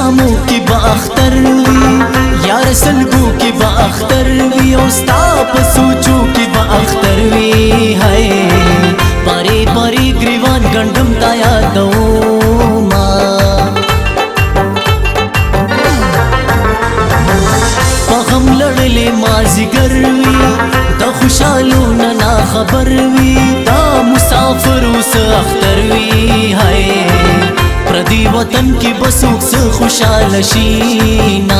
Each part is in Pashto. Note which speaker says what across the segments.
Speaker 1: جامو کی با اختر وی یار سلگو کی با اختر وی او ستا په سوچو کی با اختر وی ہے پاری پاری گریوان گندم تا یادو ما پغم لړلې مازیګر وی دا خوشالو نه خبر وی دا مسافر اوس اختر وی ہے پردی وطن کی بسوک سے خوشحال شینا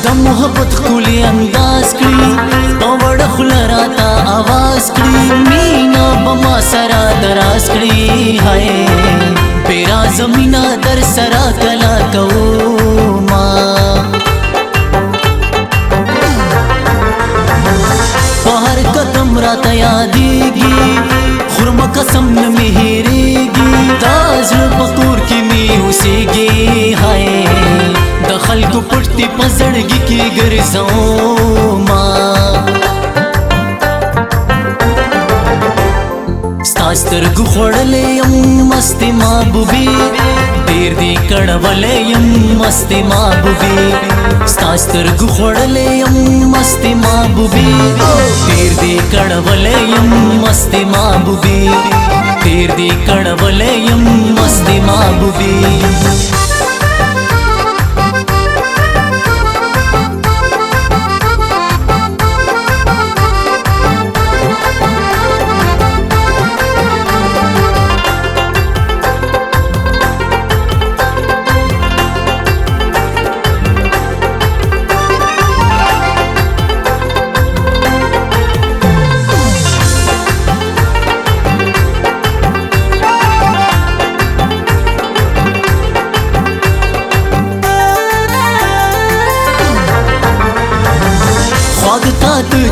Speaker 1: دا محبت خولی انداز کری پوڑ خلراتا آواز کری مینا بما سرا دراز کری ہے پیرا زمینہ در سرا کلا کو ماں پہر قدم راتا یادیگی خرم قسم نمی ہیریگی دازر بقور کی می اسیگی ہائے دخل کو پٹتی پزڑگی کی گرزاؤں ماں ستاستر گو خوڑلے یم مستی محبوبی دیر دی کڑولے یم مستی محبوبی ستاستر گو خوڑلے یم مستی محبوبی دیر دی کڑولے یم مستی محبوبی دیر دی کڑولے یم مستی محبوبی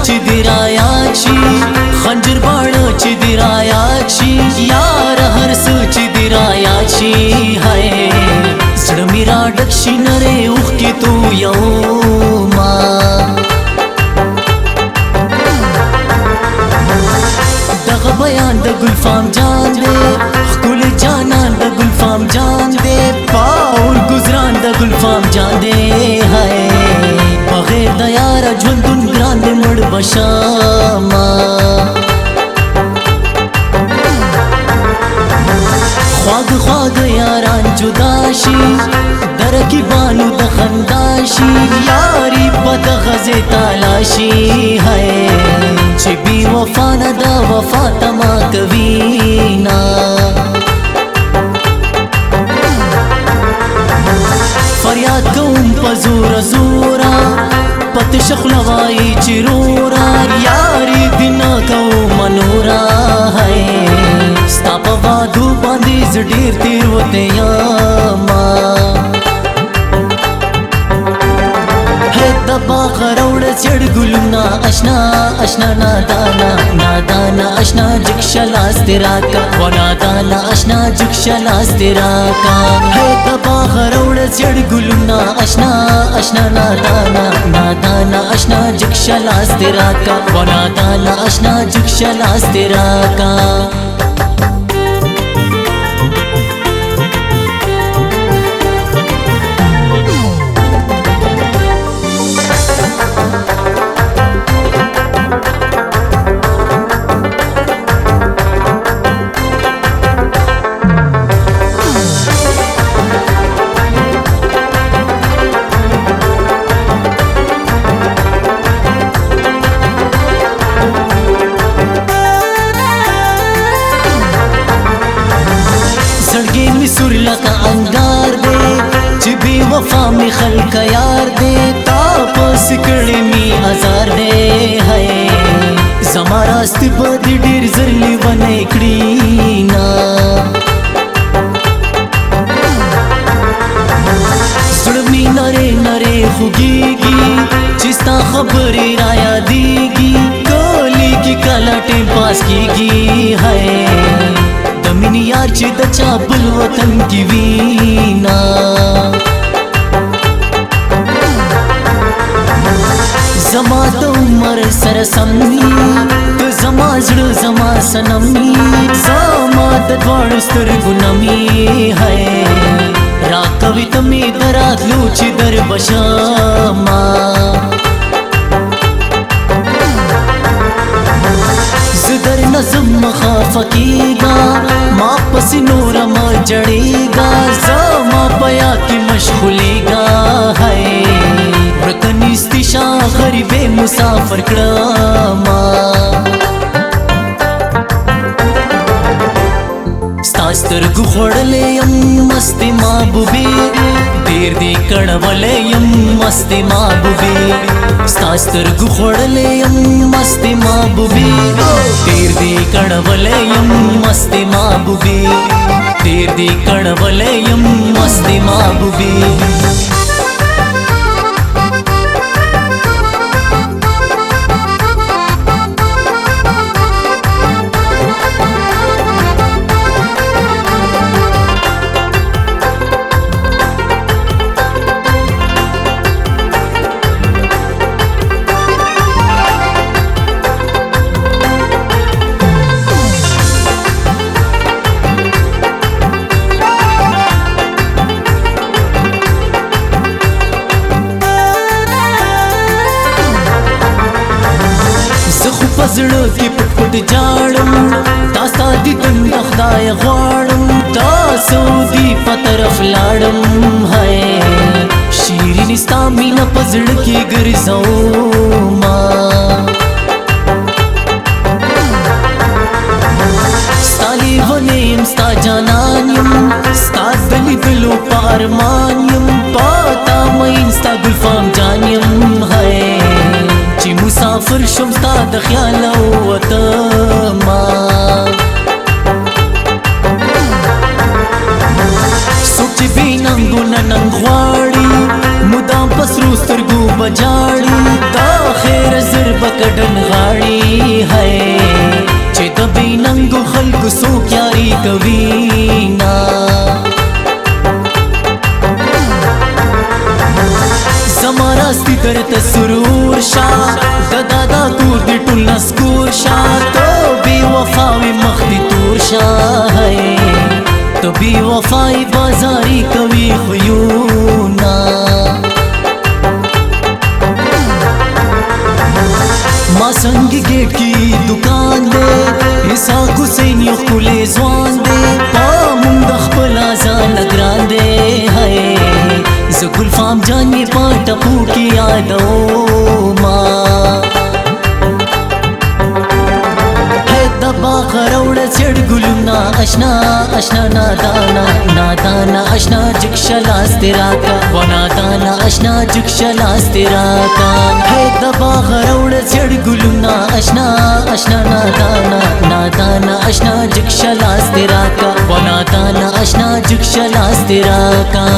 Speaker 1: چی دیرایا چی خنجر باڑا چی دیرایا چی یار ہر سو چی دیرایا چی ہے سڑ میرا ڈکشی نرے اوخ کی تو یوما دغ بیان دا گلفام جان دے خکول جانان دا گلفام جان دے پاور گزران دا گلفام جان دے ہے بغیر دا یارا جوندن گران دے مڑ بشاما خواگ خواگ یاران جداشی درکی بانو دا خنداشی یاری بد غز تالاشی ہے چی بی وفا ندا وفا تما کوینا فریاد کوم پا زورا زورا پت شخلوائی چرورا یاری دینا کو منورا ہے ستا پا وادو باندی زدیر تیر ہوتے یاما ہے دبا غروڑ چڑ گلنا اشنا اشنا نادانا نادانا اشنا جکشلاس تیرا کا و نادانا اشنا جکشلاس تیرا کا ہے دبا غروڑ چڑ گلنا اشنا اشنا نادانا نادانا اشنا جکشلاس تیرا کا و نادانا اشنا جکشلاس تیرا کا سر لکا انگار دے چی بی وفا می خلق یار دے تاپ سکڑی می ازار دے ہے زما راست بدی ډیر زرلی ونه کړی نا زړه می نره نره خوږیږي چې ستا خبرې را یادېږي کلی کی کله ټیم پاس کیږي ہے دمین یار چی دا چا بل وطن کی وینا زما دا عمر سر سمنی زما زړه زما سنمي زما د دواړو سترګو نمي هی راکوي ته مې د راتلو چې در بشما زه در نظم مخافه کېږه ما پسې نوره مه جړېږه زما په یاد کې مشغولېږه هی ورته نیستي شه غریبې مسافر کړمه ستا سترګو خوړلې یم مستې محبوبې ډېر دې کړولی یم مستې محبوبې ستا سترګو خوړلې یم مستې محبوبې ډېر دې کړولی یم مستې محبوبې ډېر دې کړولی یم مستې محبوبې زړه کې پټ پټ جاړم تا ستا دیدن د خدای غواړم تاسو دی په طرف لاړم هی شیرینې ستا مینه په زړه کې ګرځومه ستا لیونی یم ستا جانان یم ستا د لیدلو په ارمان یم په تا مین ستا ګلفام جان یم هی چې مسافر شم ستا د خیال وطما څوک چې بې ننګو نه ننګ غواړي مدام په سرو سترګو به جاړي دا خیر زر به کډن غاړي هی چې د بې ننګو خلکو څوک یاري کوي نه زما راستی درته سرور شا د دادا کور دی ټول نسکور شا ته بې وفاوي مخ دې تور شا ته بې وفایي بازاري کوي خویونه ما څنګ ګیټ کې دکان دی اسحاق حسین یو ښکلی ځوان دی په مونږ د خپله ځانه ګران دی هی زه ګلفام جان یې په ټپو کې یادومه د باغ راوړه څېړ ګلونه اشنا اشنا نادانه نادانه اشنا جګ شلاس دې راکړه و نادانه اشنا جګ شلاس دې راکړه د باغ راوړه څېړ ګلونه اشنا اشنا نادانه نادانه اشنا جګ شلاس دې راکړه و نادانه اشنا جګ شلاس دې راکړه